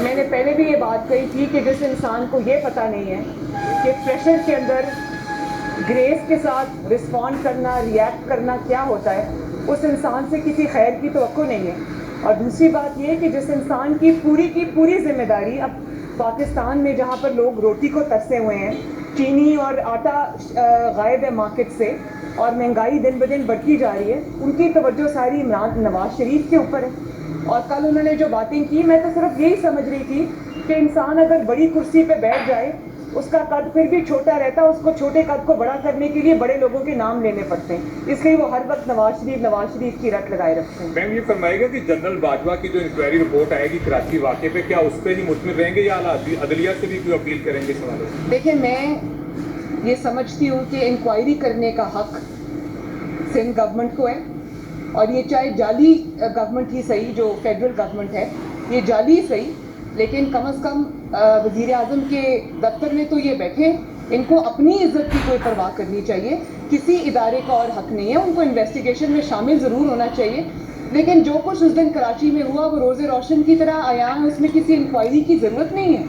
میں نے پہلے بھی یہ بات کہی تھی کہ جس انسان کو یہ پتہ نہیں ہے کہ پریشر کے اندر گریس کے ساتھ رسپونڈ کرنا، ریئیکٹ کرنا کیا ہوتا ہے، اس انسان سے کسی خیر کی توقع نہیں ہے۔ اور دوسری بات یہ کہ جس انسان کی پوری ذمہ داری اب پاکستان میں جہاں پر لوگ روٹی کو ترسے ہوئے ہیں، چینی اور آٹا غائب ہے مارکیٹ سے، اور مہنگائی دن بدن بڑھتی جا رہی ہے، ان کی توجہ ساری عمران نواز شریف کے اوپر ہے۔ اور کل انہوں نے جو باتیں کی، میں تو صرف یہی سمجھ رہی تھی کہ انسان اگر بڑی کرسی پہ بیٹھ جائے، اس کا قد پھر بھی چھوٹا رہتا ہے، اس کو چھوٹے قد کو بڑا کرنے کے لیے بڑے لوگوں کے نام لینے پڑتے ہیں، اس لیے وہ ہر وقت نواز شریف کی رٹ لگائے رکھتے ہیں۔ میم یہ فرمائے گا کہ جنرل باجوہ کی جو انکوائری رپورٹ آئے گی کراچی واقعے پہ، کیا اس پہ ہی مطمئن رہیں گے یا عدلیہ سے بھی کوئی اپیل کریں گے اس حوالے سے؟ دیکھیں، میں یہ سمجھتی ہوں کہ انکوائری کرنے کا حق سندھ گورنمنٹ کو ہے، اور یہ چاہے جعلی گورنمنٹ ہی صحیح، جو فیڈرل گورنمنٹ ہے، یہ جعلی صحیح، لیکن کم از کم وزیر اعظم کے دفتر میں تو یہ بیٹھے، ان کو اپنی عزت کی کوئی پرواہ کرنی چاہیے، کسی ادارے کا اور حق نہیں ہے، ان کو انویسٹیگیشن میں شامل ضرور ہونا چاہیے، لیکن جو کچھ اس دن کراچی میں ہوا وہ روز روشن کی طرح آیا ہے، اس میں کسی انکوائری کی ضرورت نہیں ہے،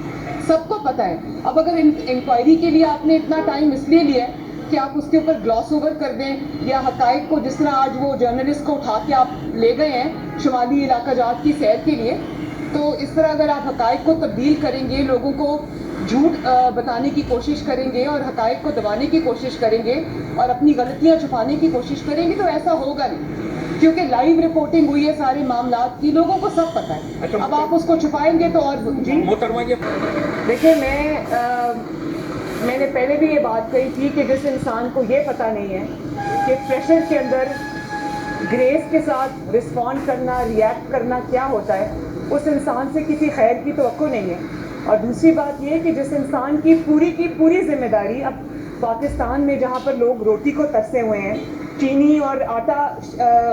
سب کو پتہ ہے۔ اب اگر انکوائری کے لیے آپ نے اتنا ٹائم اس لیے لیا ہے کہ آپ اس کے اوپر گلاس اوور کر دیں، یا حقائق کو جس طرح آج وہ جرنلسٹ کو اٹھا کے آپ لے گئے ہیں شمالی علاقہ جات کی سیر کے لیے، تو اس طرح اگر آپ حقائق کو تبدیل کریں گے، لوگوں کو جھوٹ بتانے کی کوشش کریں گے اور حقائق کو دبانے کی کوشش کریں گے اور اپنی غلطیاں چھپانے کی کوشش کریں گے، تو ایسا ہوگا نہیں، کیونکہ لائیو رپورٹنگ ہوئی ہے سارے معاملات کی، لوگوں کو سب پتہ ہے۔ اب آپ اس کو چھپائیں گے تو اور محترمہ دیکھیں، میں نے پہلے بھی یہ بات کہی تھی کہ جس انسان کو یہ پتہ نہیں ہے کہ پریشر کے اندر گریس کے ساتھ رسپونڈ کرنا، ریئیکٹ کرنا کیا ہوتا ہے، اس انسان سے کسی خیر کی توقع نہیں ہے۔ اور دوسری بات یہ کہ جس انسان کی پوری ذمہ داری اب پاکستان میں جہاں پر لوگ روٹی کو ترسے ہوئے ہیں، چینی اور آٹا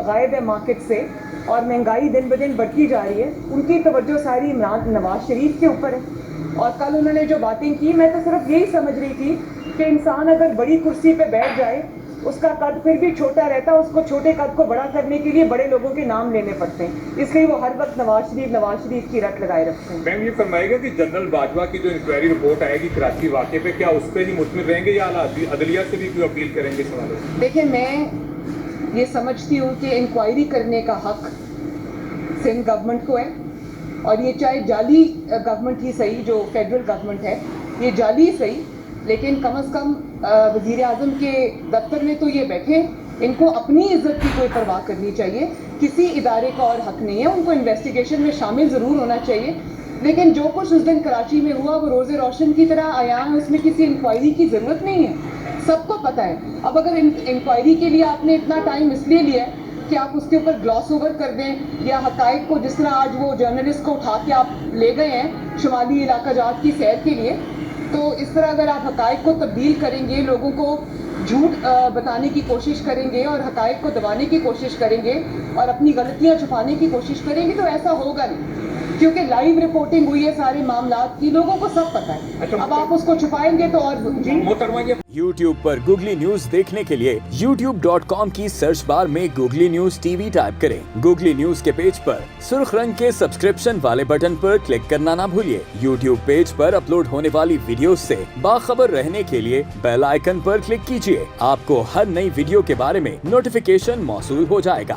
غائب ہے مارکیٹ سے، اور مہنگائی دن بدن بڑھتی جا رہی ہے، ان کی توجہ ساری عمران نواز شریف کے اوپر ہے۔ اور کل انہوں نے جو باتیں کی، میں تو صرف یہی سمجھ رہی تھی کہ انسان اگر بڑی کرسی پہ بیٹھ جائے، اس کا قد پھر بھی چھوٹا رہتا ہے، اس کو چھوٹے قد کو بڑا کرنے کے لیے بڑے لوگوں کے نام لینے پڑتے ہیں، اس لیے وہ ہر وقت نواز شریف کی رٹ لگائے رکھتے ہیں۔ میم یہ فرمائے گا کہ جنرل باجوہ کی جو انکوائری رپورٹ آئے گی کراچی واقعے پہ، کیا اس پہ ہی مطمئن رہیں گے یا عدلیہ سے بھی کوئی اپیل کریں گے اس حوالے سے؟ دیکھیں، میں یہ سمجھتی ہوں کہ انکوائری کرنے کا حق سندھ گورنمنٹ کو ہے، اور یہ چاہے جعلی گورنمنٹ ہی صحیح، جو فیڈرل گورنمنٹ ہے، یہ جعلی صحیح، لیکن کم از کم وزیر اعظم کے دفتر میں تو یہ بیٹھے، ان کو اپنی عزت کی کوئی پرواہ کرنی چاہیے، کسی ادارے کا اور حق نہیں ہے، ان کو انویسٹیگیشن میں شامل ضرور ہونا چاہیے، لیکن جو کچھ اس دن کراچی میں ہوا وہ روز روشن کی طرح آیا ہے، اس میں کسی انکوائری کی ضرورت نہیں ہے، سب کو پتہ ہے۔ اب اگر انکوائری کے لیے آپ نے اتنا ٹائم اس لیے لیا ہے کہ آپ اس کے اوپر گلاس اوور کر دیں، یا حقائق کو جس طرح آج وہ جرنلسٹ کو اٹھا کے آپ لے گئے ہیں شمالی علاقہ جات کی سیر کے لیے، تو اس طرح اگر آپ حقائق کو تبدیل کریں گے، لوگوں کو جھوٹ بتانے کی کوشش کریں گے اور حقائق کو دبانے کی کوشش کریں گے اور اپنی غلطیاں چھپانے کی کوشش کریں گے، تو ایسا ہوگا نہیں، کیونکہ لائیو رپورٹنگ ہوئی ہے سارے معاملات کی، لوگوں کو سب پتہ ہے۔ اب آپ اس کو چھپائیں گے تو اور محترمہ YouTube پر گوگلی نیوز دیکھنے کے لیے youtube.com کی سرچ بار میں googly news T V type کریں۔ گوگلی نیوز کے پیج پر سرخ رنگ کے سبسکرپشن والے بٹن پر کلک کرنا نہ بھولیے۔ YouTube پیج پر اپلوڈ ہونے والی ویڈیوز سے باخبر رہنے کے لیے بیل آئیکن پر کلک کیجیے۔ آپ کو ہر نئی ویڈیو کے بارے میں نوٹیفیکیشن موصول ہو جائے گا۔